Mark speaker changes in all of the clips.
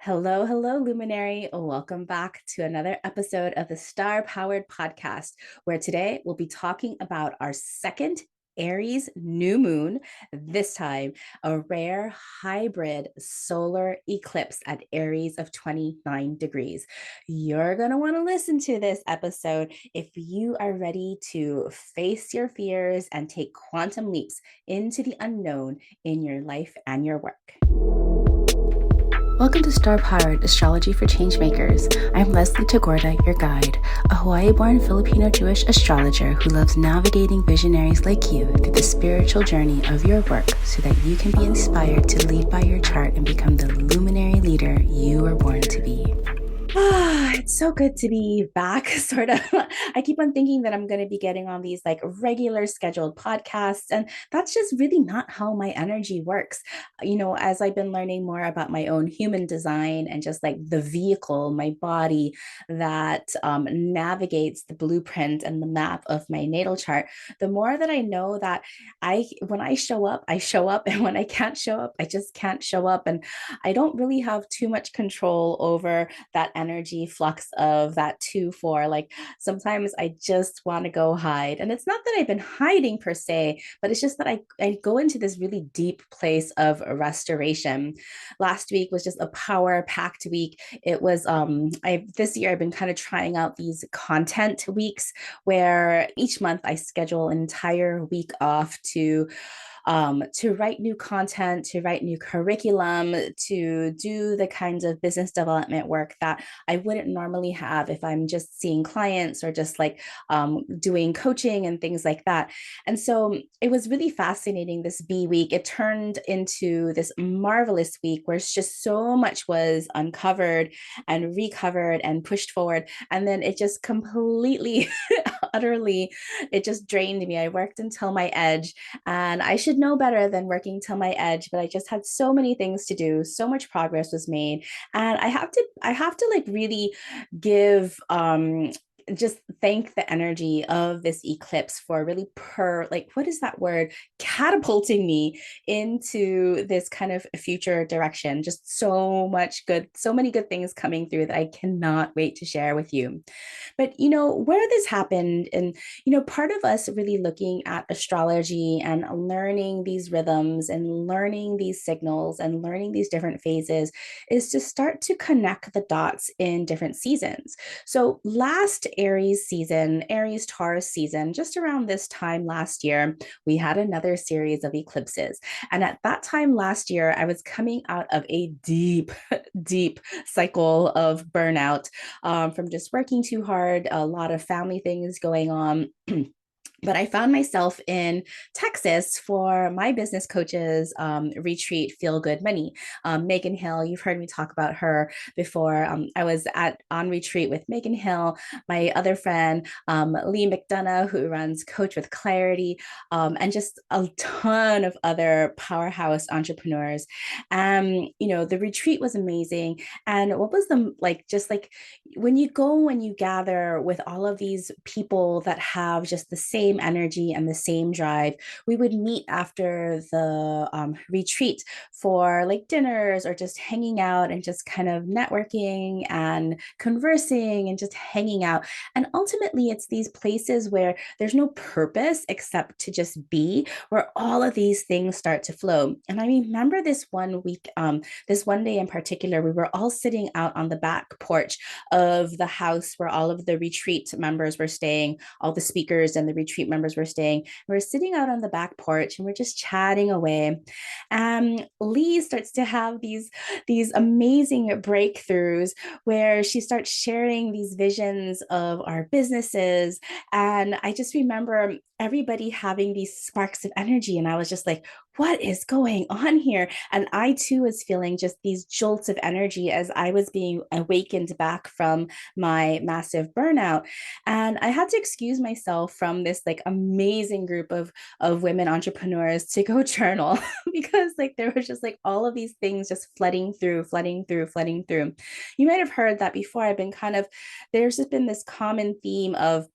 Speaker 1: Hello, hello, Luminary. Welcome back to another episode of the Star Powered Podcast, where today we'll be talking about our second Aries new moon, this time a rare hybrid solar eclipse at Aries of 29 degrees. You're going to want to listen to this episode if you are ready to face your fears and take quantum leaps into the unknown in your life and your work. Welcome to Star Powered Astrology for Changemakers. I'm Leslie Tagorda, your guide, a Hawaii-born Filipino Jewish astrologer who loves navigating visionaries like you through the spiritual journey of your work so that you can be inspired to lead by your chart and become the luminary leader you were born to be. It's so good to be back, sort of. I keep on thinking that I'm going to be getting on these like regular scheduled podcasts, and that's just really not how my energy works. As I've been learning more about my own human design and just like the vehicle, my body that navigates the blueprint and the map of my natal chart, the more that I know that when I show up, I show up, and when I can't show up, I just can't show up. And I don't really have too much control over that energy flux of that 2-4. Like sometimes I just want to go hide. And it's not that I've been hiding per se, but it's just that I go into this really deep place of restoration. Last week was just a power packed week. It was I this year I've been kind of trying out these content weeks where each month I schedule an entire week off to write new content, to write new curriculum, to do the kinds of business development work that I wouldn't normally have if I'm just seeing clients or just like doing coaching and things like that. And so it was really fascinating this B week. It turned into this marvelous week where it's just so much was uncovered and recovered and pushed forward. And then it just completely, utterly, it just drained me. I worked until my edge, and I should know better than working till my edge, but I just had so many things to do. So much progress was made. And I have to like really give just thank the energy of this eclipse for really what is that word, catapulting me into this kind of future direction. Just so many good things coming through that I cannot wait to share with you. But where this happened, and part of us really looking at astrology and learning these rhythms and learning these signals and learning these different phases is to start to connect the dots in different seasons. So last Aries season, Aries Taurus season, just around this time last year, we had another series of eclipses. And at that time last year, I was coming out of a deep, deep cycle of burnout from just working too hard, a lot of family things going on. But I found myself in Texas for my business coaches retreat, Feel Good Money. Megan Hill, you've heard me talk about her before. I was on retreat with Megan Hill, my other friend, Lee McDonough, who runs Coach with Clarity, and just a ton of other powerhouse entrepreneurs. The retreat was amazing. And what was the just like when you go and you gather with all of these people that have just the same energy and the same drive, we would meet after the retreat for like dinners or just hanging out and just kind of networking and conversing and just hanging out. And ultimately, it's these places where there's no purpose except to just be, where all of these things start to flow. And I remember this one week, this one day in particular, we were all sitting out on the back porch of the house where all of the retreat members were staying, all the speakers and the retreat members were staying. We're sitting out on the back porch and we're just chatting away. Lee starts to have these amazing breakthroughs where she starts sharing these visions of our businesses. And I just remember everybody having these sparks of energy. And I was just like, what is going on here? And I too was feeling just these jolts of energy as I was being awakened back from my massive burnout. And I had to excuse myself from this like amazing group of women entrepreneurs to go journal because like there was just like all of these things just flooding through, flooding through, flooding through. You might have heard that before. There's just been this common theme of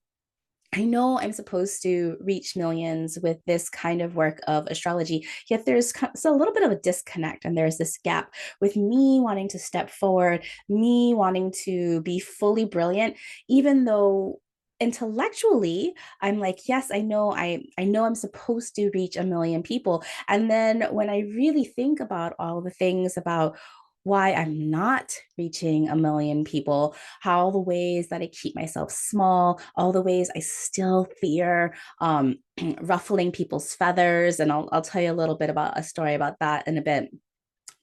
Speaker 1: I know I'm supposed to reach millions with this kind of work of astrology, yet there's so a little bit of a disconnect, and there's this gap with me wanting to step forward, me wanting to be fully brilliant, even though intellectually I'm like, yes, I know I'm supposed to reach a million people. And then when I really think about all the things about why I'm not reaching a million people, how the ways that I keep myself small, all the ways I still fear ruffling people's feathers. And I'll tell you a little bit about a story about that in a bit.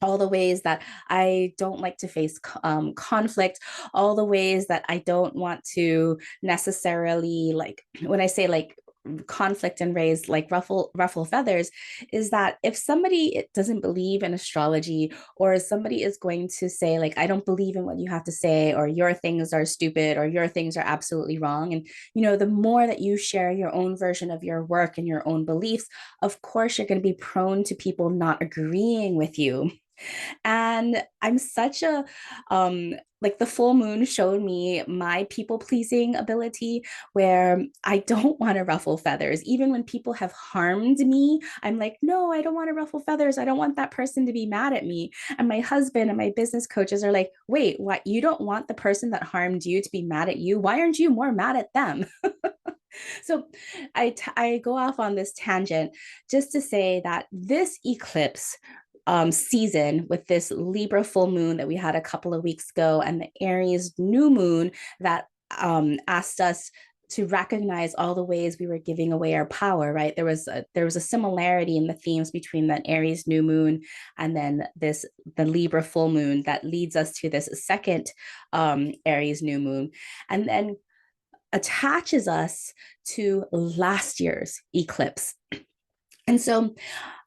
Speaker 1: All the ways that I don't like to face conflict, all the ways that I don't want to necessarily, like, when I say like conflict and raise like ruffle feathers, is that if somebody doesn't believe in astrology, or somebody is going to say like, I don't believe in what you have to say, or your things are stupid, or your things are absolutely wrong, and the more that you share your own version of your work and your own beliefs, of course you're going to be prone to people not agreeing with you. And I'm such a like, the full moon showed me my people pleasing ability, where I don't want to ruffle feathers. Even when people have harmed me, I'm like, no, I don't want to ruffle feathers. I don't want that person to be mad at me. And my husband and my business coaches are like, wait, what? You don't want the person that harmed you to be mad at you? Why aren't you more mad at them? So I go off on this tangent just to say that this eclipse season, with this Libra full moon that we had a couple of weeks ago, and the Aries new moon that asked us to recognize all the ways we were giving away our power, right? There was a similarity in the themes between that Aries new moon and then the Libra full moon that leads us to this second Aries new moon, and then attaches us to last year's eclipse. And so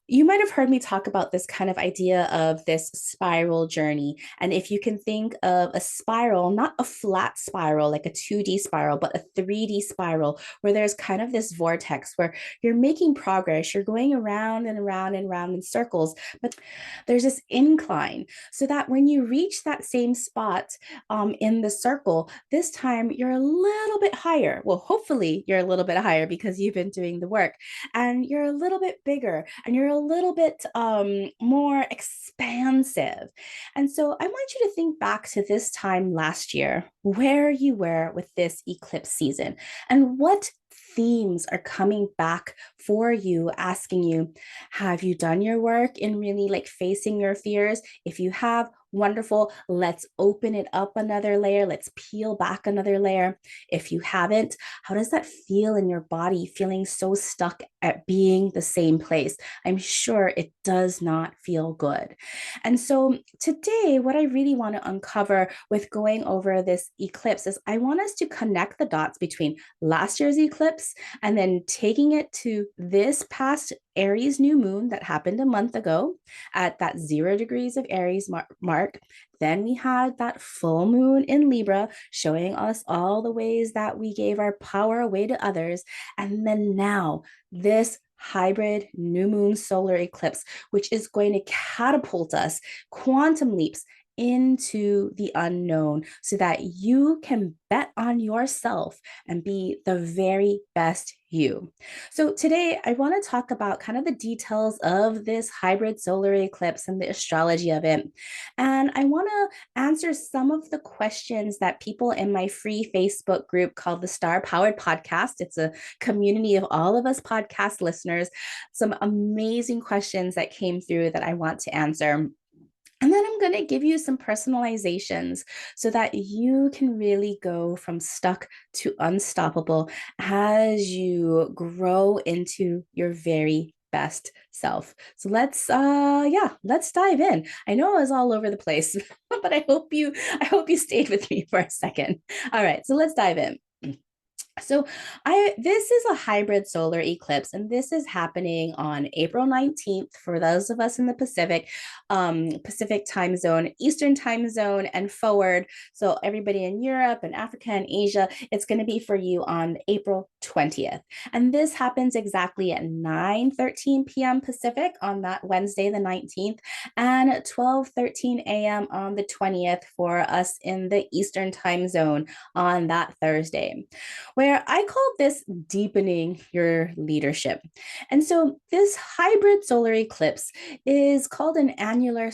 Speaker 1: you might have heard me talk about this kind of idea of this spiral journey. And if you can think of a spiral, not a flat spiral like a 2D spiral, but a 3D spiral, where there's kind of this vortex where you're making progress, you're going around and around and around in circles, but there's this incline, so that when you reach that same spot in the circle, this time you're a little bit higher. Well, hopefully you're a little bit higher because you've been doing the work, and you're a little bit bigger, and you're a little bit more expansive. And so I want you to think back to this time last year, where you were with this eclipse season, and what themes are coming back for you, asking you, have you done your work in really like facing your fears? If you have, wonderful. Let's open it up another layer. Let's peel back another layer. If you haven't, how does that feel in your body, feeling so stuck at being the same place? I'm sure it does not feel good. And so today, what I really want to uncover with going over this eclipse is I want us to connect the dots between last year's eclipse and then taking it to this past Aries new moon that happened a month ago at that 0 degrees of Aries mark. Then we had that full moon in Libra showing us all the ways that we gave our power away to others. And then now, this hybrid new moon solar eclipse, which is going to catapult us quantum leaps into the unknown, so that you can bet on yourself and be the very best you. So today I want to talk about kind of the details of this hybrid solar eclipse and the astrology of it. And I want to answer some of the questions that people in my free Facebook group called the Star Powered Podcast. It's a community of all of us podcast listeners. Some amazing questions that came through that I want to answer. And then I'm going to give you some personalizations so that you can really go from stuck to unstoppable as you grow into your very best self. So let's dive in. I know I was all over the place, but I hope you stayed with me for a second. All right, so let's dive in. So this is a hybrid solar eclipse, and this is happening on April 19th for those of us in the Pacific time zone, Eastern time zone, and forward. So everybody in Europe and Africa and Asia, it's going to be for you on April 20th. And this happens exactly at 9:13 p.m. Pacific on that Wednesday, the 19th, and 12:13 a.m. on the 20th for us in the Eastern time zone on that Thursday. where I call this deepening your leadership. And so this hybrid solar eclipse is called an annular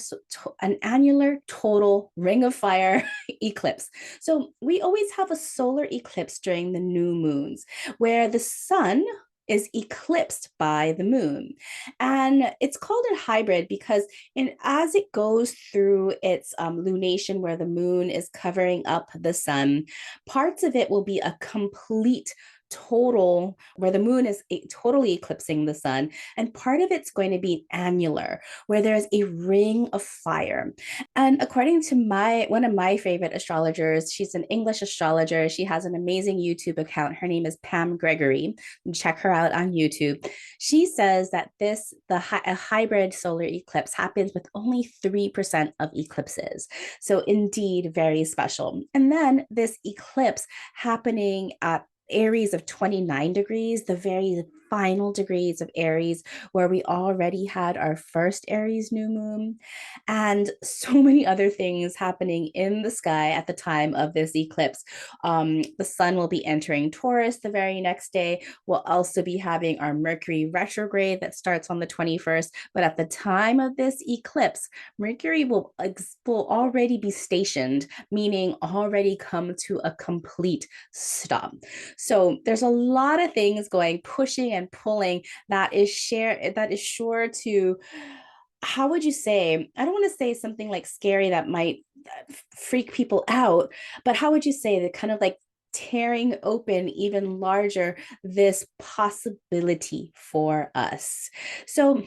Speaker 1: total ring of fire eclipse. So we always have a solar eclipse during the new moons where the sun is eclipsed by the moon. And it's called a hybrid because as it goes through its lunation where the moon is covering up the sun, parts of it will be a complete total where the moon is totally eclipsing the sun, and part of it's going to be annular where there's a ring of fire. And according to one of my favorite astrologers, she's an English astrologer, she has an amazing YouTube account, her name is Pam Gregory, check her out on YouTube. She says that a hybrid solar eclipse happens with only 3% of eclipses, so indeed very special. And then this eclipse happening at Aries of 29 degrees, the very final degrees of Aries, where we already had our first Aries new moon, and so many other things happening in the sky at the time of this eclipse. The sun will be entering Taurus the very next day. We'll also be having our Mercury retrograde that starts on the 21st. But at the time of this eclipse, Mercury will already be stationed, meaning already come to a complete stop. So there's a lot of things pushing and pulling that is sure to, how would you say, I don't want to say something like scary that might freak people out, but how would you say that kind of like tearing open even larger this possibility for us. So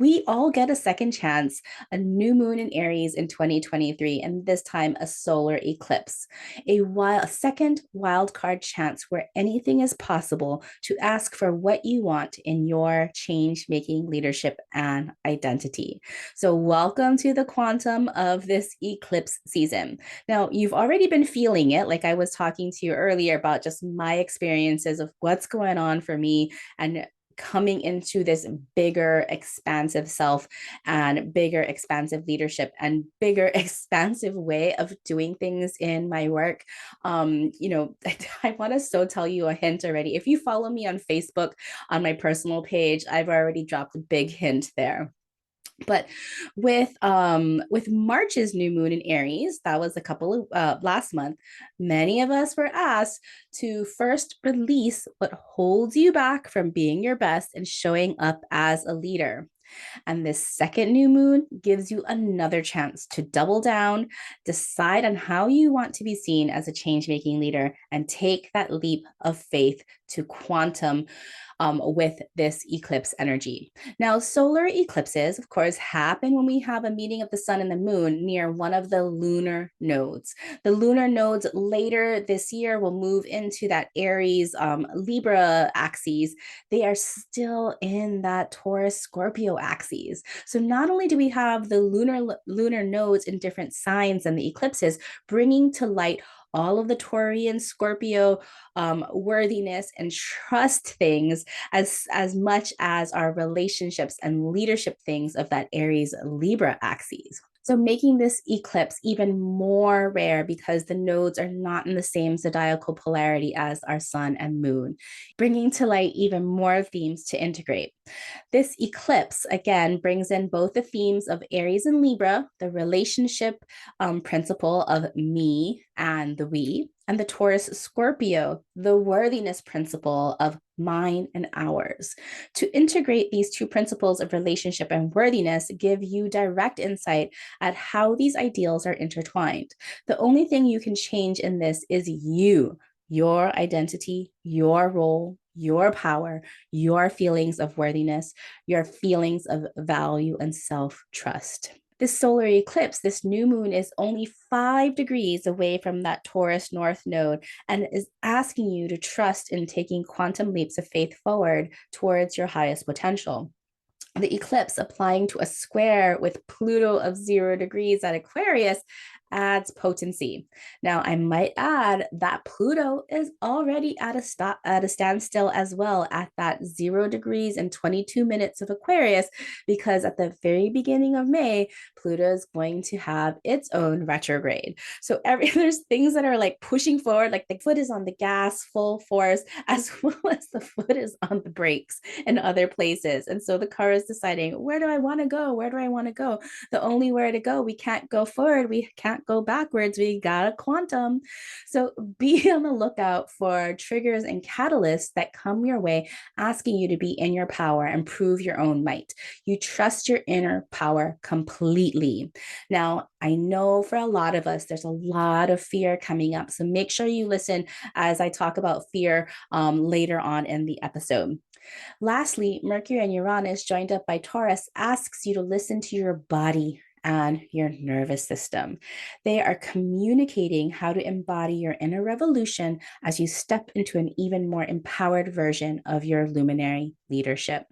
Speaker 1: we all get a second chance, a new moon in Aries in 2023, and this time a solar eclipse, a second wild card chance where anything is possible to ask for what you want in your change-making leadership and identity. So welcome to the quantum of this eclipse season. Now, you've already been feeling it, like I was talking to you earlier about just my experiences of what's going on for me and coming into this bigger, expansive self and bigger, expansive leadership and bigger, expansive way of doing things in my work. I want to so tell you a hint already. If you follow me on Facebook on my personal page, I've already dropped a big hint there. But with March's new moon in Aries, that was a couple of last month, many of us were asked to first release what holds you back from being your best and showing up as a leader. And this second new moon gives you another chance to double down, decide on how you want to be seen as a change-making leader, and take that leap of faith to quantum with this eclipse energy. Now, solar eclipses, of course, happen when we have a meeting of the sun and the moon near one of the lunar nodes. The lunar nodes later this year will move into that Aries Libra axis. They are still in that Taurus Scorpio axis. So not only do we have the lunar nodes in different signs and the eclipses bringing to light all of the Taurian Scorpio worthiness and trust things as much as our relationships and leadership things of that Aries Libra axis. So making this eclipse even more rare because the nodes are not in the same zodiacal polarity as our sun and moon, bringing to light even more themes to integrate. This eclipse, again, brings in both the themes of Aries and Libra, the relationship principle of me and the we, and the Taurus Scorpio, the worthiness principle of mine and ours. To integrate these two principles of relationship and worthiness give you direct insight at how these ideals are intertwined. The only thing you can change in this is you, your identity, your role, your power, your feelings of worthiness, your feelings of value and self-trust. This solar eclipse, this new moon, is only 5 degrees away from that Taurus North node and is asking you to trust in taking quantum leaps of faith forward towards your highest potential. The eclipse applying to a square with Pluto of 0 degrees at Aquarius adds potency. Now, I might add that Pluto is already at a standstill as well at that 0 degrees and 22 minutes of Aquarius, because at the very beginning of May, Pluto is going to have its own retrograde. So there's things that are like pushing forward, like the foot is on the gas full force, as well as the foot is on the brakes in other places. And so the car is deciding, where do I want to go? Where do I want to go? The only way to go, we can't go forward, we can't go backwards, we got a quantum. So be on the lookout for triggers and catalysts that come your way, asking you to be in your power and prove your own might. You trust your inner power completely. Now, I know for a lot of us, there's a lot of fear coming up. So make sure you listen as I talk about fear later on in the episode. Lastly, Mercury and Uranus, joined up by Taurus, asks you to listen to your body and your nervous system. They are communicating how to embody your inner revolution as you step into an even more empowered version of your luminary leadership.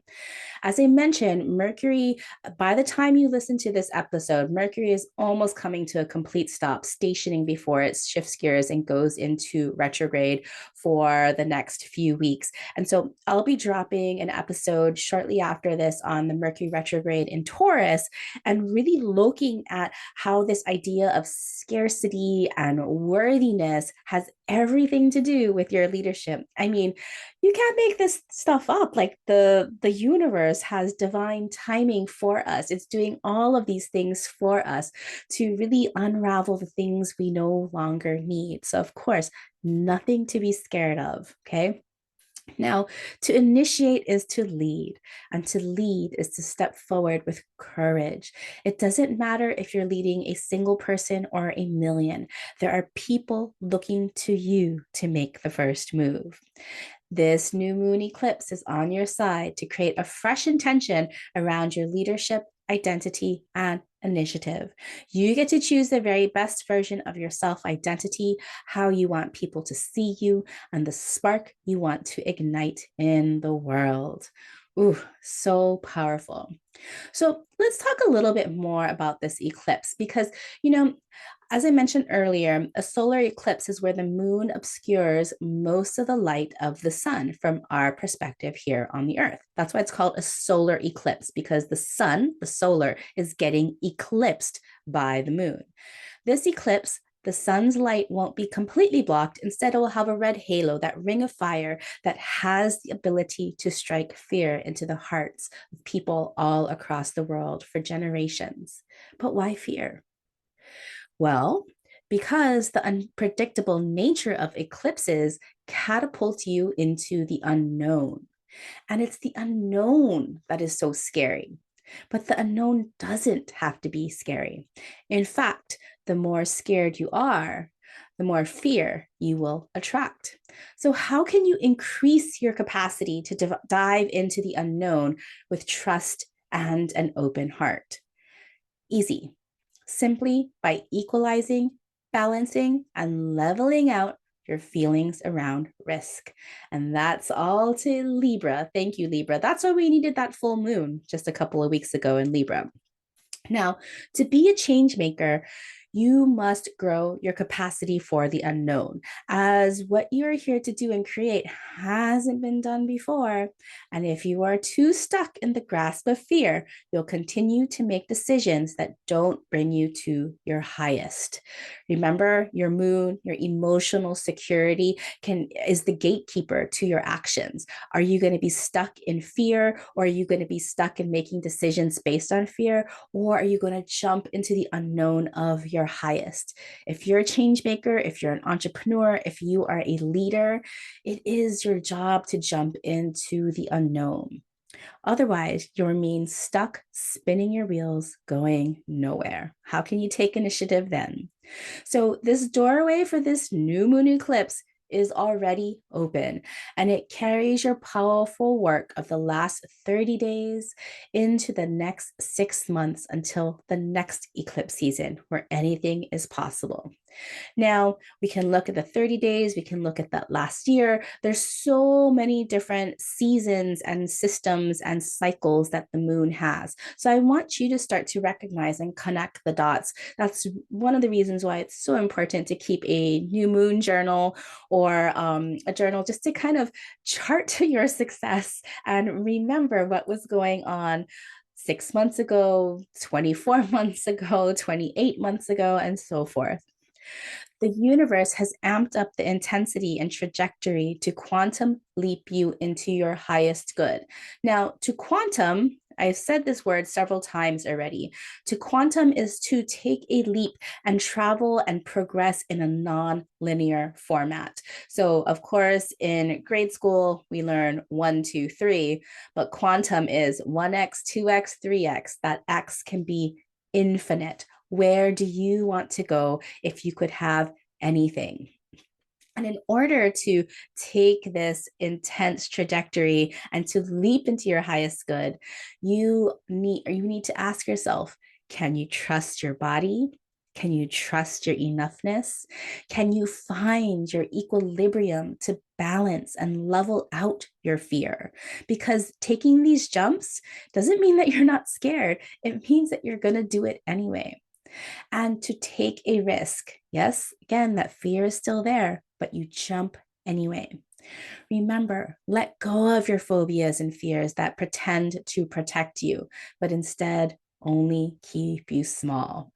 Speaker 1: As I mentioned, Mercury, by the time you listen to this episode, Mercury is almost coming to a complete stop, stationing before it shifts gears and goes into retrograde for the next few weeks. And so I'll be dropping an episode shortly after this on the Mercury retrograde in Taurus and really looking at how this idea of scarcity and worthiness has everything to do with your leadership. I mean, you can't make this stuff up. Like the universe has divine timing for us. It's doing all of these things for us to really unravel the things we no longer need. So of course, nothing to be scared of. Okay. Now, to initiate is to lead, and to lead is to step forward with courage. It doesn't matter if you're leading a single person or a million, there are people looking to you to make the first move. This new moon eclipse is on your side to create a fresh intention around your leadership, identity, and initiative. You get to choose the very best version of your self identity, how you want people to see you, and the spark you want to ignite in the world. Ooh, so powerful. So let's talk a little bit more about this eclipse because, as I mentioned earlier, a solar eclipse is where the moon obscures most of the light of the sun from our perspective here on the earth. That's why it's called a solar eclipse, because the sun, the solar, is getting eclipsed by the moon. This eclipse, the sun's light won't be completely blocked. Instead, it will have a red halo, that ring of fire that has the ability to strike fear into the hearts of people all across the world for generations. But why fear? Well, because the unpredictable nature of eclipses catapults you into the unknown. And it's the unknown that is so scary. But the unknown doesn't have to be scary. In fact, the more scared you are, the more fear you will attract. So, how can you increase your capacity to dive into the unknown with trust and an open heart? Easy. Simply by equalizing, balancing, and leveling out your feelings around risk. And that's all to Libra. Thank you, Libra. That's why we needed that full moon just a couple of weeks ago in Libra. Now, to be a change maker, you must grow your capacity for the unknown, as what you're here to do and create hasn't been done before. And if you are too stuck in the grasp of fear, you'll continue to make decisions that don't bring you to your highest. Remember, your moon, your emotional security is the gatekeeper to your actions. Are you going to be stuck in fear, or are you going to be stuck in making decisions based on fear? Or are you going to jump into the unknown of your highest? If you're a change maker, if you're an entrepreneur, if you are a leader, it is your job to jump into the unknown. Otherwise, you'll remain stuck spinning your wheels, going nowhere. How can you take initiative then? So, this doorway for this new moon eclipse is already open, and it carries your powerful work of the last 30 days into the next 6 months until the next eclipse season, where anything is possible. Now, we can look at the 30 days, we can look at that last year. There's so many different seasons and systems and cycles that the moon has. So I want you to start to recognize and connect the dots. That's one of the reasons why it's so important to keep a new moon journal or a journal just to kind of chart your success and remember what was going on 6 months ago, 24 months ago, 28 months ago, and so forth. The universe has amped up the intensity and trajectory to quantum leap you into your highest good. Now, to quantum, I've said this word several times already. To quantum is to take a leap and travel and progress in a non-linear format. So, of course, in grade school, we learn 1, 2, 3, but quantum is 1x, 2x, 3x. That x can be infinite. Where do you want to go if you could have anything? And in order to take this intense trajectory and to leap into your highest good, you need to ask yourself, can you trust your body? Can you trust your enoughness? Can you find your equilibrium to balance and level out your fear? Because taking these jumps doesn't mean that you're not scared. It means that you're going to do it anyway. And to take a risk. Yes, again, that fear is still there, but you jump anyway. Remember, let go of your phobias and fears that pretend to protect you, but instead only keep you small.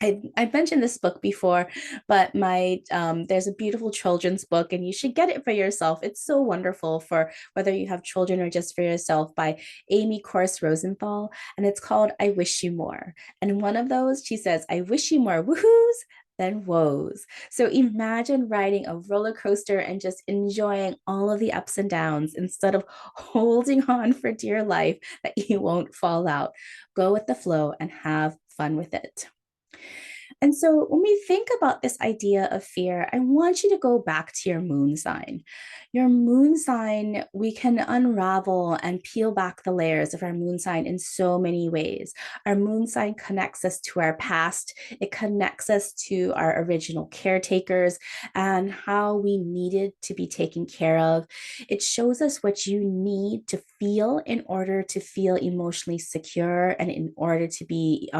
Speaker 1: I mentioned this book before, but there's a beautiful children's book, and you should get it for yourself. It's so wonderful for whether you have children or just for yourself, by Amy Corse Rosenthal, and it's called I Wish You More. And in one of those, she says, I wish you more woohoos than woes. So imagine riding a roller coaster and just enjoying all of the ups and downs instead of holding on for dear life that you won't fall out. Go with the flow and have fun with it. And so when we think about this idea of fear, I want you to go back to your moon sign. Your moon sign, we can unravel and peel back the layers of our moon sign in so many ways. Our moon sign connects us to our past, it connects us to our original caretakers and how we needed to be taken care of. It shows us what you need to feel in order to feel emotionally secure and in order to be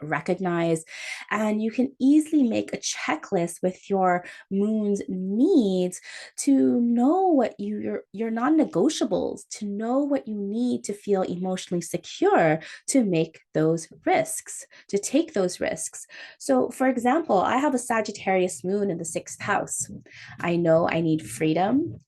Speaker 1: recognized. And you can easily make a checklist with your moon's needs to know what your non-negotiables, to know what you need to feel emotionally secure to make those risks, to take those risks. So for example, I have a Sagittarius moon in the 6th house. I know I need freedom.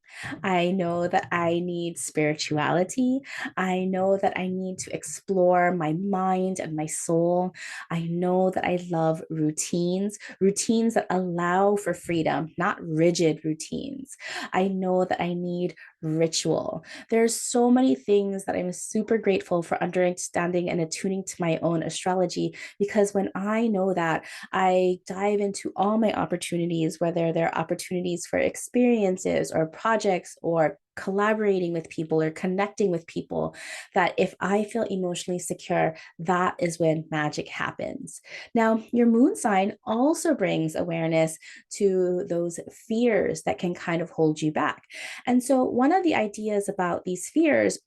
Speaker 1: I know that I need spirituality. I know that I need to explore my mind and my soul. I know that I love routines, routines that allow for freedom, not rigid routines. I know that I need ritual. There's so many things that I'm super grateful for understanding and attuning to my own astrology, because when I know that, I dive into all my opportunities, whether they're opportunities for experiences or projects or collaborating with people or connecting with people, that if I feel emotionally secure, that is when magic happens. Now, your moon sign also brings awareness to those fears that can kind of hold you back. And so, one of the ideas about these fears,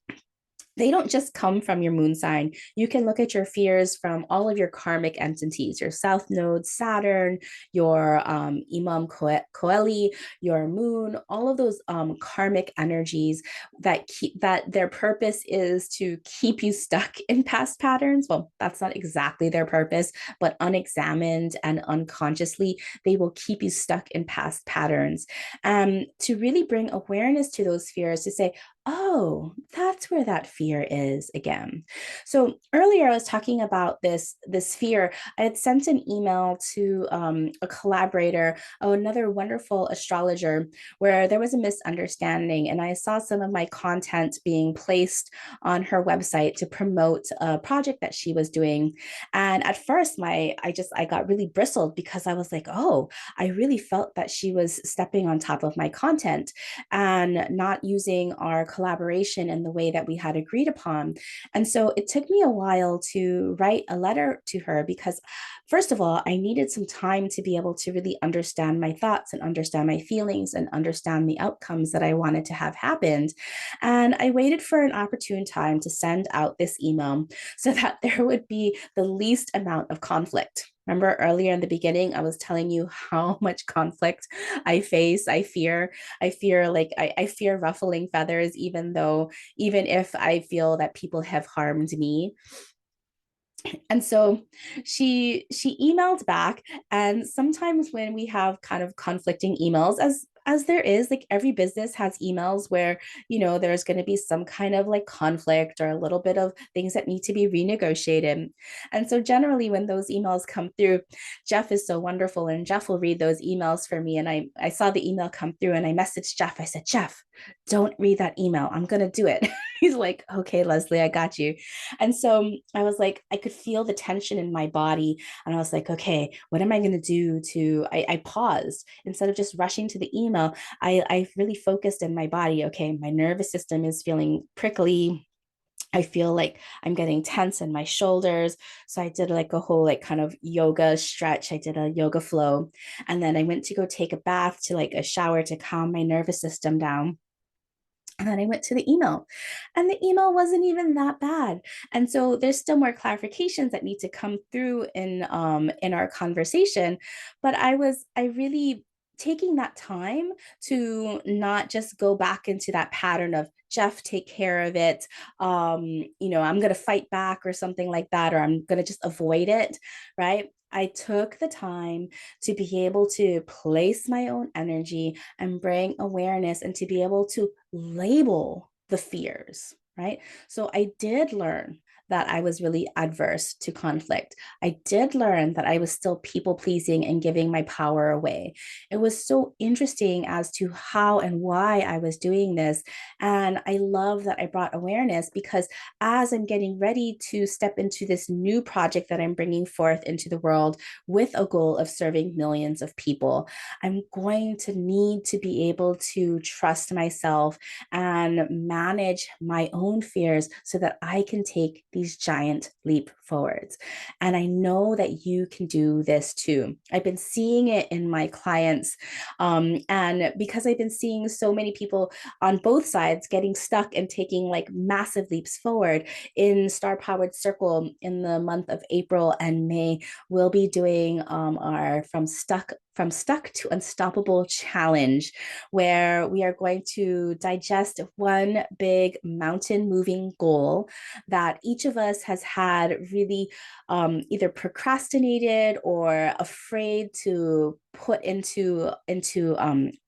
Speaker 1: they don't just come from your moon sign. You can look at your fears from all of your karmic entities, your south node, Saturn, your Imam Coeli, your moon, all of those karmic energies that their purpose is to keep you stuck in past patterns. Well, that's not exactly their purpose, but unexamined and unconsciously, they will keep you stuck in past patterns. To really bring awareness to those fears, to say, oh, that's where that fear is again. So earlier I was talking about this fear. I had sent an email to a collaborator, another wonderful astrologer, where there was a misunderstanding, and I saw some of my content being placed on her website to promote a project that she was doing. And at first, I got really bristled, because I was like, oh, I really felt that she was stepping on top of my content and not using our collaboration in the way that we had agreed upon. And so it took me a while to write a letter to her because, first of all, I needed some time to be able to really understand my thoughts and understand my feelings and understand the outcomes that I wanted to have happened. And I waited for an opportune time to send out this email so that there would be the least amount of conflict. Remember earlier in the beginning, I was telling you how much conflict I face. I fear ruffling feathers, even if I feel that people have harmed me. And so she emailed back, and sometimes when we have kind of conflicting emails, as there is, like every business has emails where, there's going to be some kind of like conflict or a little bit of things that need to be renegotiated. And so generally when those emails come through, Jeff is so wonderful, and Jeff will read those emails for me. And I saw the email come through, and I messaged Jeff. I said, Jeff, don't read that email, I'm going to do it. He's like, okay, Leslie, I got you. And so I was like, I could feel the tension in my body. And I was like, okay, what am I going to do I paused. Instead of just rushing to the email, I really focused in my body. Okay, my nervous system is feeling prickly. I feel like I'm getting tense in my shoulders. So I did like a whole like kind of yoga stretch. I did a yoga flow. And then I went to go take a bath, to like a shower, to calm my nervous system down. And then I went to the email, and the email wasn't even that bad. And so there's still more clarifications that need to come through in our conversation. But I really taking that time to not just go back into that pattern of, Jeff, take care of it. I'm going to fight back or something like that, or I'm going to just avoid it. Right. I took the time to be able to place my own energy and bring awareness, and to be able to label the fears, right? So I did learn that I was really adverse to conflict. I did learn that I was still people pleasing and giving my power away. It was so interesting as to how and why I was doing this. And I love that I brought awareness, because as I'm getting ready to step into this new project that I'm bringing forth into the world with a goal of serving millions of people, I'm going to need to be able to trust myself and manage my own fears so that I can take these giant leap forwards. And I know that you can do this too. I've been seeing it in my clients. And because I've been seeing so many people on both sides getting stuck and taking like massive leaps forward, in Star Powered Circle in the month of April and May, we'll be doing our from stuck to unstoppable challenge, where we are going to digest one big mountain moving goal that each of us has had really either procrastinated or afraid to put into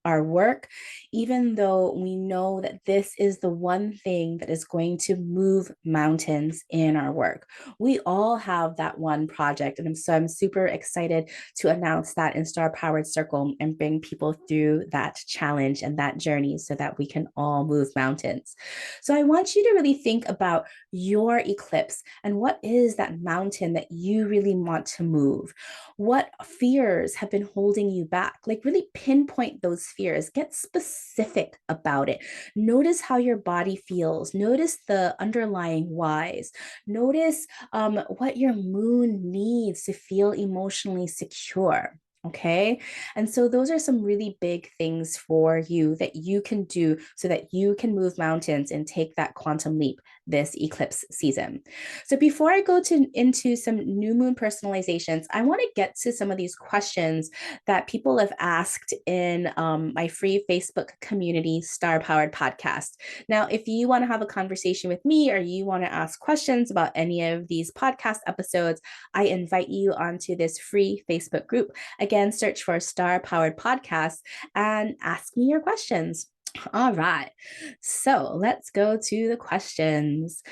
Speaker 1: our work, even though we know that this is the one thing that is going to move mountains in our work. We all have that one project, and so I'm super excited to announce that in Star Powered Circle and bring people through that challenge and that journey so that we can all move mountains. So I want you to really think about your eclipse, and what is that mountain that you really want to move? What fears have been holding you back? Like, really pinpoint those fears, get specific about it. Notice how your body feels, notice the underlying whys, notice what your moon needs to feel emotionally secure. Okay. And so those are some really big things for you that you can do so that you can move mountains and take that quantum leap this eclipse season. So before I go into some new moon personalizations, I want to get to some of these questions that people have asked in my free Facebook community, Star Powered Podcast. Now, if you want to have a conversation with me, or you want to ask questions about any of these podcast episodes, I invite you onto this free Facebook group. Again, search for Star Powered Podcast and ask me your questions. All right. So let's go to the questions.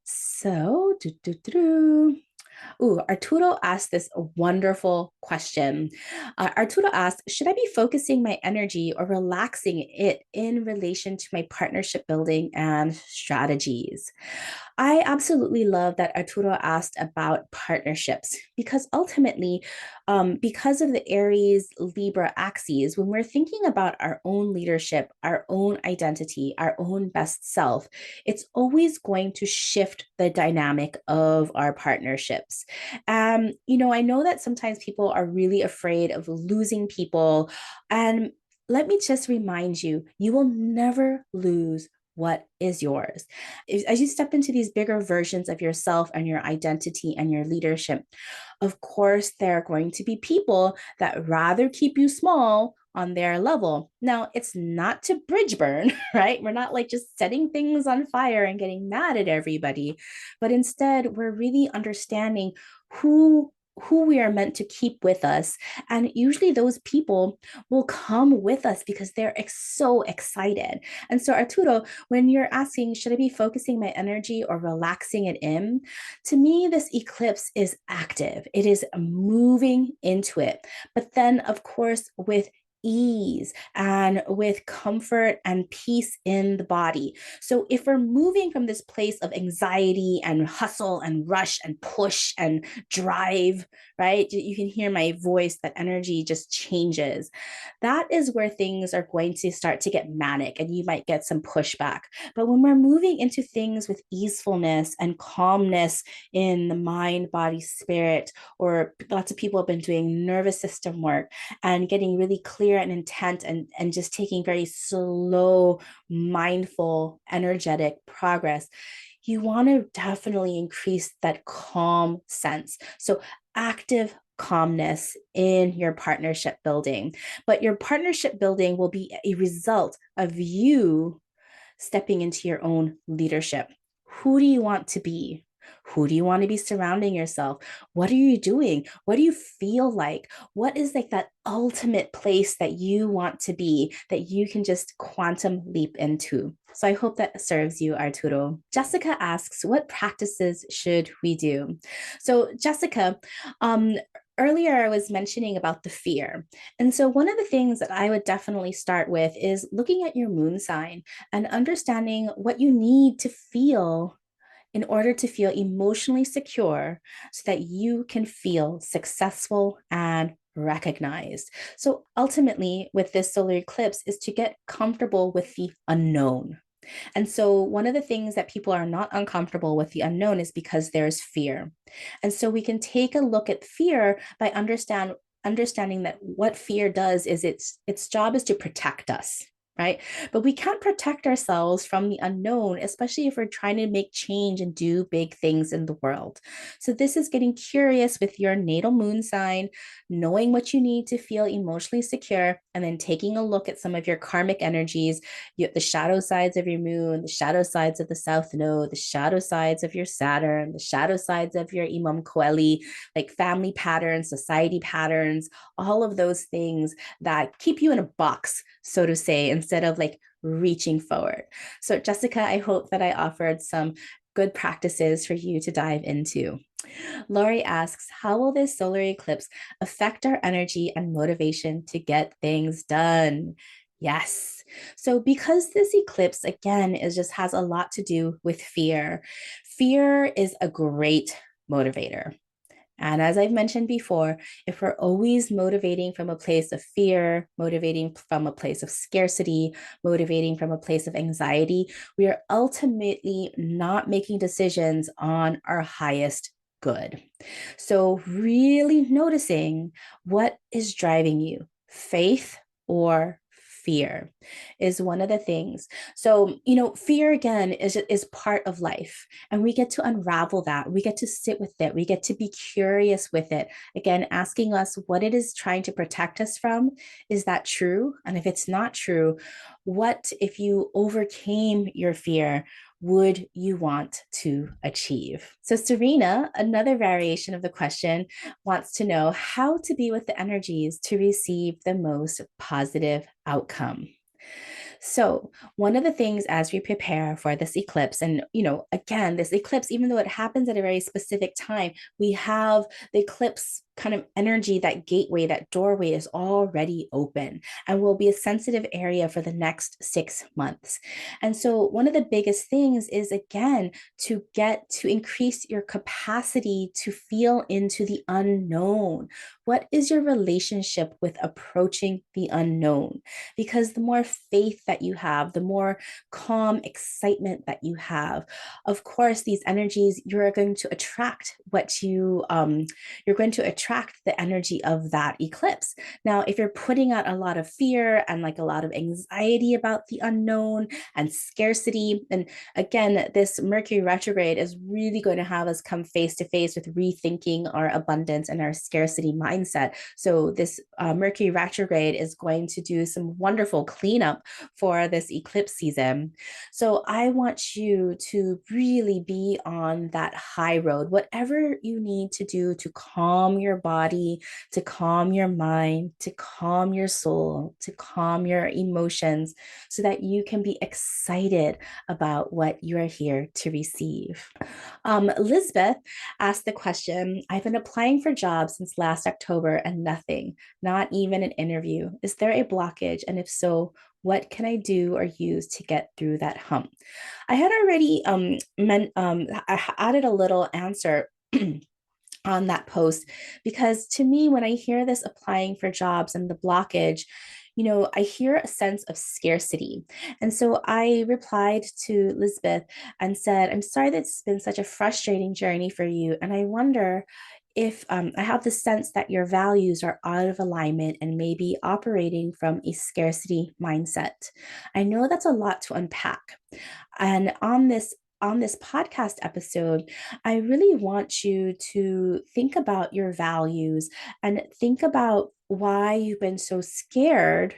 Speaker 1: So, Ooh, Arturo asked this wonderful question. Arturo asked, should I be focusing my energy or relaxing it in relation to my partnership building and strategies? I absolutely love that Arturo asked about partnerships because ultimately, because of the Aries Libra axes, when we're thinking about our own leadership, our own identity, our own best self, it's always going to shift the dynamic of our partnerships. I know that sometimes people are really afraid of losing people. And let me just remind you, you will never lose what is yours. As you step into these bigger versions of yourself and your identity and your leadership, of course, there are going to be people that rather keep you small on their level. Now, it's not to bridge burn, right? We're not like just setting things on fire and getting mad at everybody, but instead, we're really understanding who we are meant to keep with us. And usually those people will come with us because they're so excited. And so, Arturo, when you're asking, should I be focusing my energy or relaxing it in? To me, this eclipse is active, it is moving into it. But then, of course, with ease and with comfort and peace in the body. So, if we're moving from this place of anxiety and hustle and rush and push and drive, right? You can hear my voice, that energy just changes. That is where things are going to start to get manic and you might get some pushback. But when we're moving into things with easefulness and calmness in the mind, body, spirit, or lots of people have been doing nervous system work and getting really clear and intent and just taking very slow, mindful, energetic progress, you want to definitely increase that calm sense. So, active calmness in your partnership building. But your partnership building will be a result of you stepping into your own leadership. Who do you want to be? Who do you want to be surrounding yourself? What are you doing? What do you feel like? What is like that ultimate place that you want to be that you can just quantum leap into? So I hope that serves you, Arturo. Jessica asks, what practices should we do? So, Jessica, earlier I was mentioning about the fear. And so, one of the things that I would definitely start with is looking at your moon sign and understanding what you need to feel in order to feel emotionally secure so that you can feel successful and recognized. So ultimately, with this solar eclipse, is to get comfortable with the unknown. And so, one of the things that people are not uncomfortable with the unknown is because there's fear. And so, we can take a look at fear by understanding that what fear does is its job is to protect us, right? But we can't protect ourselves from the unknown, especially if we're trying to make change and do big things in the world. So, this is getting curious with your natal moon sign, knowing what you need to feel emotionally secure, and then taking a look at some of your karmic energies, the shadow sides of your moon, the shadow sides of the South Node, the shadow sides of your Saturn, the shadow sides of your Imam Coeli, like family patterns, society patterns, all of those things that keep you in a box, so to say, instead of like reaching forward. So, Jessica, I hope that I offered some good practices for you to dive into. Laurie asks, how will this solar eclipse affect our energy and motivation to get things done? Yes. So because this eclipse again is just has a lot to do with fear. Fear is a great motivator. And as I've mentioned before, if we're always motivating from a place of fear, motivating from a place of scarcity, motivating from a place of anxiety, we are ultimately not making decisions on our highest good. So, really noticing what is driving you, faith or fear, is one of the things. So, fear again is part of life, and we get to unravel that. We get to sit with it. We get to be curious with it. Again, asking us what it is trying to protect us from. Is that true? And if it's not true, what if you overcame your fear? Would you want to achieve? So, Serena, another variation of the question, wants to know how to be with the energies to receive the most positive outcome. So, one of the things as we prepare for this eclipse, and again, this eclipse, even though it happens at a very specific time, we have the eclipse kind of energy, that gateway, that doorway is already open and will be a sensitive area for the next 6 months. And so, one of the biggest things is again to get to increase your capacity to feel into the unknown. What is your relationship with approaching the unknown? Because the more faith that you have, the more calm excitement that you have, of course, these energies, you're going to attract you're going to attract the energy of that eclipse. Now, if you're putting out a lot of fear and like a lot of anxiety about the unknown and scarcity, and again, this Mercury retrograde is really going to have us come face to face with rethinking our abundance and our scarcity mindset. So this Mercury retrograde is going to do some wonderful cleanup for this eclipse season. So I want you to really be on that high road, whatever you need to do to calm your body, to calm your mind, to calm your soul, to calm your emotions, so that you can be excited about what you are here to receive. Elizabeth asked the question, I've been applying for jobs since last October and nothing, not even an interview. Is there a blockage? And if so, what can I do or use to get through that hump? I had already I added a little answer on that post, because to me, when I hear this applying for jobs and the blockage, I hear a sense of scarcity. And so I replied to Lisbeth and said, I'm sorry that it's been such a frustrating journey for you. And I wonder if I have the sense that your values are out of alignment and maybe operating from a scarcity mindset. I know that's a lot to unpack. And on this podcast episode, I really want you to think about your values and think about why you've been so scared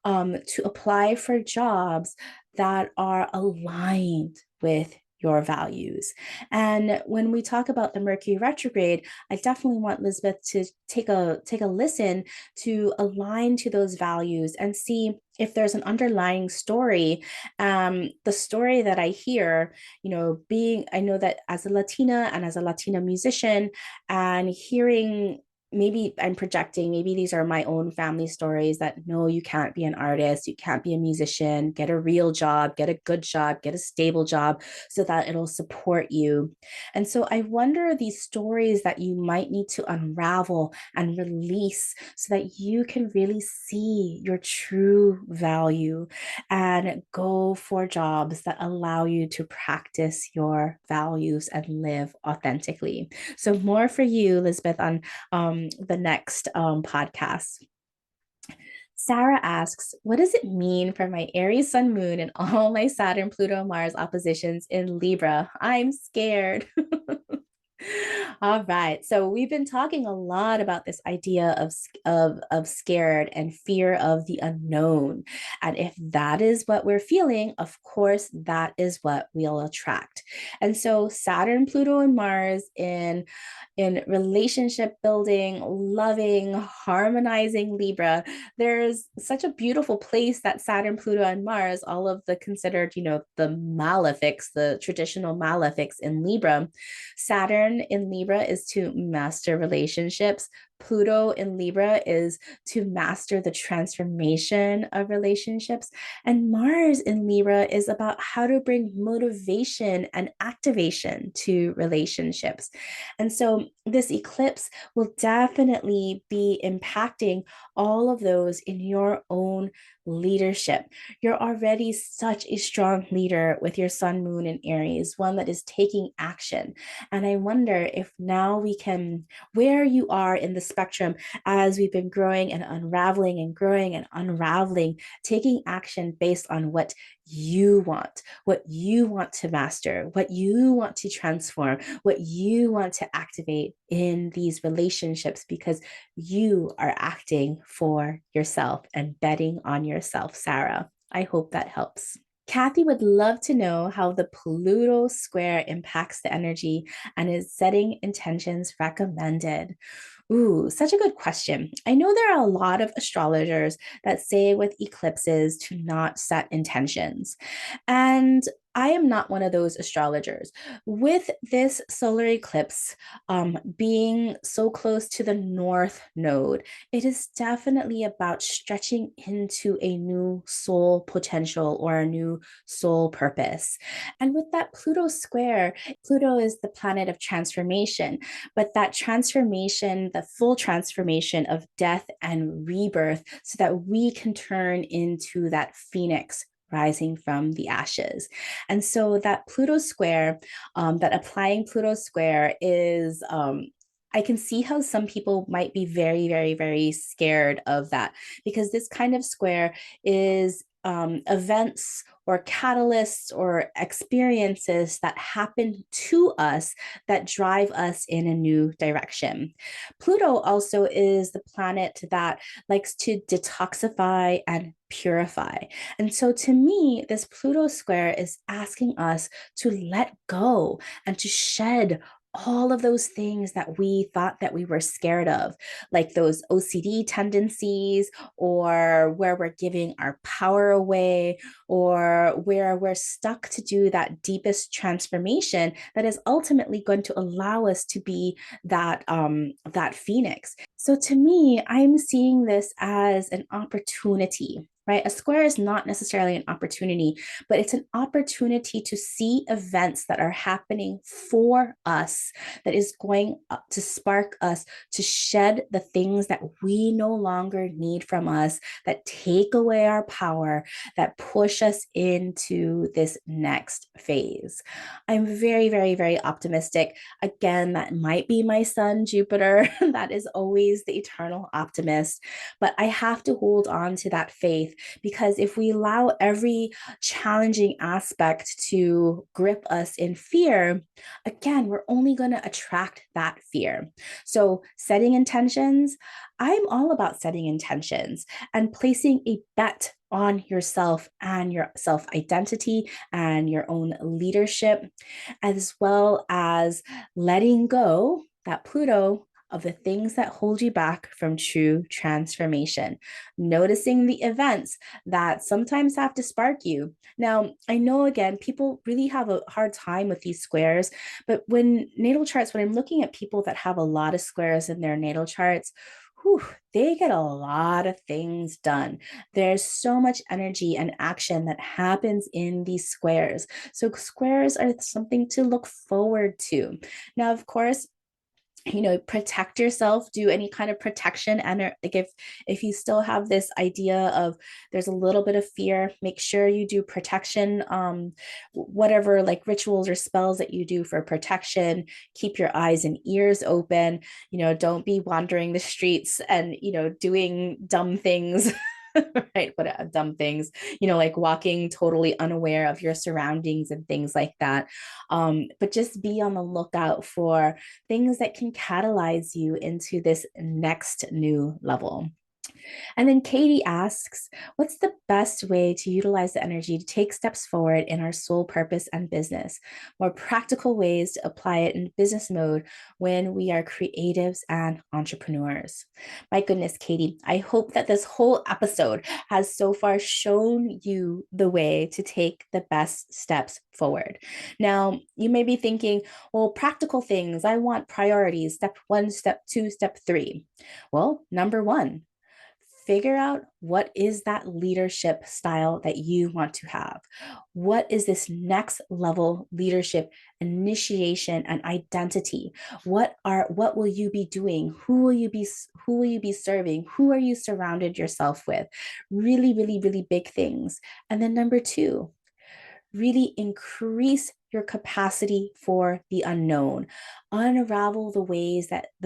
Speaker 1: to apply for jobs that are aligned with your values. And when we talk about the Mercury retrograde, I definitely want Elizabeth to take a listen to align to those values and see if there's an underlying story. The story that I hear, I know that as a Latina and as a Latina musician, and hearing, maybe I'm projecting, maybe these are my own family stories, that no, you can't be an artist, you can't be a musician, get a real job, get a good job, get a stable job so that it'll support you. And so I wonder these stories that you might need to unravel and release so that you can really see your true value and go for jobs that allow you to practice your values and live authentically. So more for you, Elizabeth, on the next podcast. Sarah asks, what does it mean for my Aries sun moon and all my Saturn, Pluto, Mars oppositions in Libra? I'm scared. All right. So we've been talking a lot about this idea of scared and fear of the unknown. And if that is what we're feeling, of course, that is what we'll attract. And so Saturn, Pluto, and Mars in relationship building, loving, harmonizing Libra, there's such a beautiful place that Saturn, Pluto, and Mars, all of the considered, the malefics, the traditional malefics in Libra. Saturn in Libra is to master relationships. Pluto in Libra is to master the transformation of relationships. And Mars in Libra is about how to bring motivation and activation to relationships. And so this eclipse will definitely be impacting all of those in your own leadership. You're already such a strong leader with your sun, moon, and Aries, one that is taking action. And I wonder if now we can, where you are in the spectrum as we've been growing and unraveling and growing and unraveling, taking action based on what you want to master, what you want to transform, what you want to activate in these relationships, because you are acting for yourself and betting on yourself, Sarah. I hope that helps. Kathy would love to know how the Pluto square impacts the energy and is setting intentions recommended. Ooh, such a good question. I know there are a lot of astrologers that say with eclipses to not set intentions. And I am not one of those astrologers. With this solar eclipse being so close to the North Node, it is definitely about stretching into a new soul potential or a new soul purpose. And with that Pluto square, Pluto is the planet of transformation, but that transformation, the full transformation of death and rebirth, so that we can turn into that phoenix rising from the ashes. And so that Pluto square, that applying Pluto square is. I can see how some people might be very, very, very scared of that because this kind of square is events or catalysts or experiences that happen to us that drive us in a new direction. Pluto also is the planet that likes to detoxify and purify. And so to me, this Pluto square is asking us to let go and to shed all of those things that we thought that we were scared of, like those OCD tendencies, or where we're giving our power away, or where we're stuck to do that deepest transformation that is ultimately going to allow us to be that phoenix. So to me, I'm seeing this as an opportunity. Right? A square is not necessarily an opportunity, but it's an opportunity to see events that are happening for us that is going to spark us to shed the things that we no longer need from us, that take away our power, that push us into this next phase. I'm very, very, very optimistic. Again, that might be my sun, Jupiter. That is always the eternal optimist. But I have to hold on to that faith because if we allow every challenging aspect to grip us in fear, again, we're only going to attract that fear. So, setting intentions, I'm all about setting intentions and placing a bet on yourself and your self identity and your own leadership, as well as letting go that Pluto of the things that hold you back from true transformation, noticing the events that sometimes have to spark you. Now, I know again, people really have a hard time with these squares, but when natal charts, when I'm looking at people that have a lot of squares in their natal charts, whew, they get a lot of things done. There's so much energy and action that happens in these squares. So, squares are something to look forward to. Now, of course, protect yourself, do any kind of protection, and like if you still have this idea of there's a little bit of fear, make sure you do protection, whatever like rituals or spells that you do for protection. Keep your eyes and ears open, don't be wandering the streets and doing dumb things. Right, what dumb things, like walking totally unaware of your surroundings and things like that. But just be on the lookout for things that can catalyze you into this next new level. And then Katie asks, what's the best way to utilize the energy to take steps forward in our soul purpose and business? More practical ways to apply it in business mode when we are creatives and entrepreneurs. My goodness, Katie, I hope that this whole episode has so far shown you the way to take the best steps forward. Now, you may be thinking, well, practical things, I want priorities, step one, step two, step three. Well, number one, figure out what is that leadership style that you want to have. What is this next level leadership initiation and identity? What will you be doing? Who will you be serving? Who are you surrounded yourself with? Really, really, really big things. And then number two, really increase your capacity for the unknown. Unravel the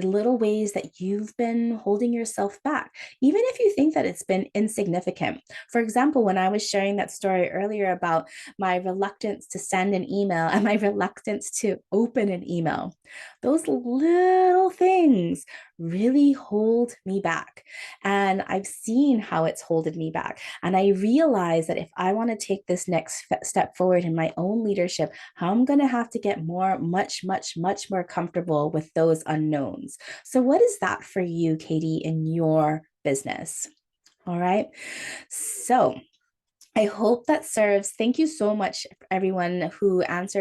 Speaker 1: little ways that you've been holding yourself back, even if you think that it's been insignificant. For example, when I was sharing that story earlier about my reluctance to send an email and my reluctance to open an email, those little things really hold me back. And I've seen how it's holded me back. And I realize that if I want to take this next step forward in my own leadership, how I'm going to have to get much more comfortable with those unknowns. So, what is that for you, Katie, in your business? All right. So, I hope that serves. Thank you so much, everyone who asked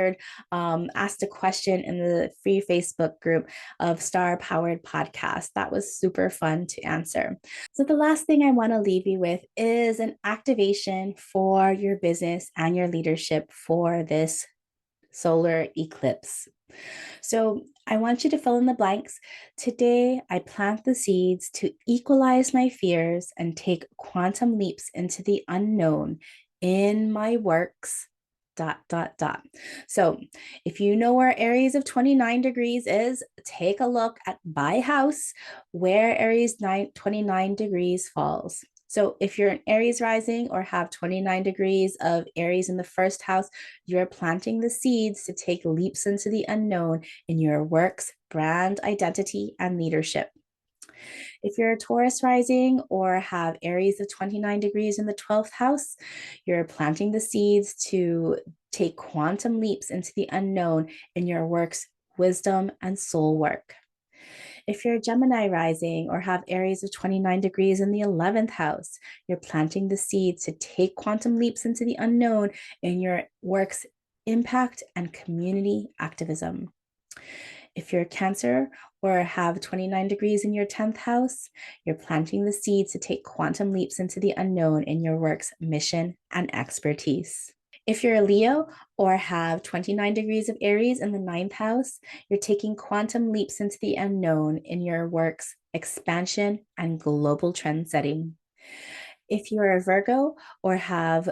Speaker 1: a question in the free Facebook group of Star Powered Podcast. That was super fun to answer. So, the last thing I want to leave you with is an activation for your business and your leadership for this solar eclipse. So I want you to fill in the blanks. Today, I plant the seeds to equalize my fears and take quantum leaps into the unknown in my works. ... So if you know where Aries of 29 degrees is, take a look at by house where Aries 29 degrees falls. So if you're an Aries rising or have 29 degrees of Aries in the first house, you're planting the seeds to take leaps into the unknown in your works, brand identity, and leadership. If you're a Taurus rising or have Aries of 29 degrees in the 12th house, you're planting the seeds to take quantum leaps into the unknown in your works, wisdom, and soul work. If you're a Gemini rising or have Aries of 29 degrees in the 11th house, you're planting the seeds to take quantum leaps into the unknown in your work's impact and community activism. If you're a Cancer or have 29 degrees in your 10th house, you're planting the seeds to take quantum leaps into the unknown in your work's mission and expertise. If you're a Leo or have 29 degrees of Aries in the 9th house, you're taking quantum leaps into the unknown in your work's expansion and global trend setting. If you're a Virgo or have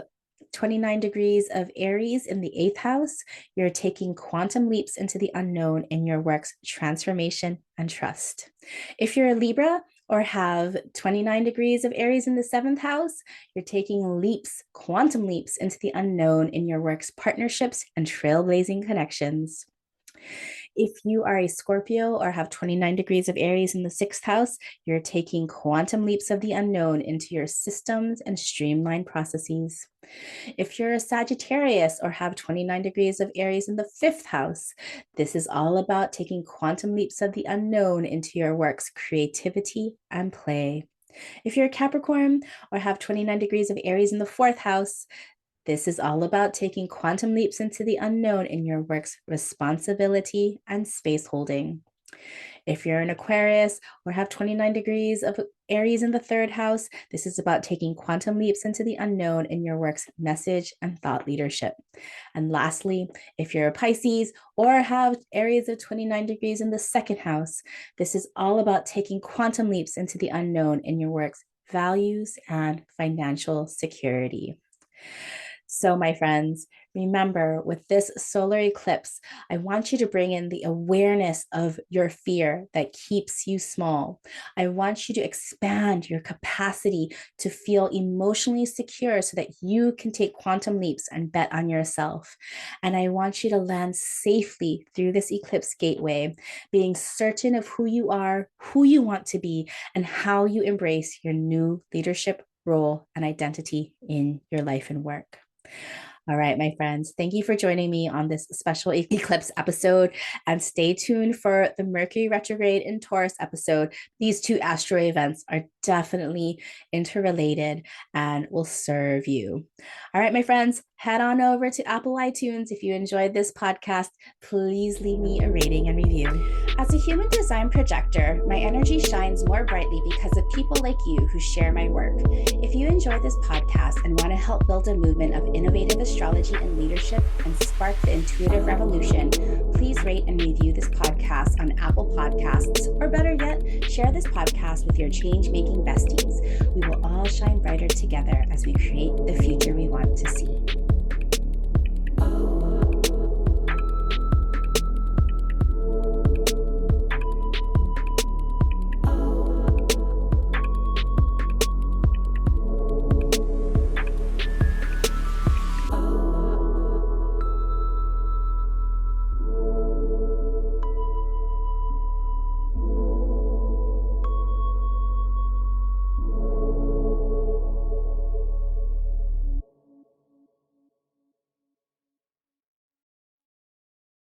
Speaker 1: 29 degrees of Aries in the 8th house, you're taking quantum leaps into the unknown in your work's transformation and trust. If you're a Libra or have 29 degrees of Aries in the 7th house, you're taking leaps, quantum leaps into the unknown in your work's partnerships and trailblazing connections. If you are a Scorpio or have 29 degrees of Aries in the 6th house, you're taking quantum leaps of the unknown into your systems and streamlined processes. If you're a Sagittarius or have 29 degrees of Aries in the 5th house, this is all about taking quantum leaps of the unknown into your work's creativity and play. If you're a Capricorn or have 29 degrees of Aries in the 4th house, this is all about taking quantum leaps into the unknown in your work's responsibility and space holding. If you're an Aquarius or have 29 degrees of Aries in the 3rd house, this is about taking quantum leaps into the unknown in your work's message and thought leadership. And lastly, if you're a Pisces or have Aries of 29 degrees in the 2nd house, this is all about taking quantum leaps into the unknown in your work's values and financial security. So, my friends, remember with this solar eclipse, I want you to bring in the awareness of your fear that keeps you small. I want you to expand your capacity to feel emotionally secure so that you can take quantum leaps and bet on yourself. And I want you to land safely through this eclipse gateway, being certain of who you are, who you want to be, and how you embrace your new leadership role and identity in your life and work. All right, my friends, thank you for joining me on this special eclipse episode, and stay tuned for the Mercury retrograde in Taurus episode. These two astro events are definitely interrelated and will serve you. All right, my friends, head on over to Apple iTunes. If you enjoyed this podcast, please leave me a rating and review. As a human design projector, my energy shines more brightly because of people like you who share my work. If you enjoy this podcast and want to help build a movement of innovative astrology and leadership and spark the intuitive revolution, please rate and review this podcast on Apple Podcasts, or better yet, share this podcast with your change-making besties. We will all shine brighter together as we create the future we want to see.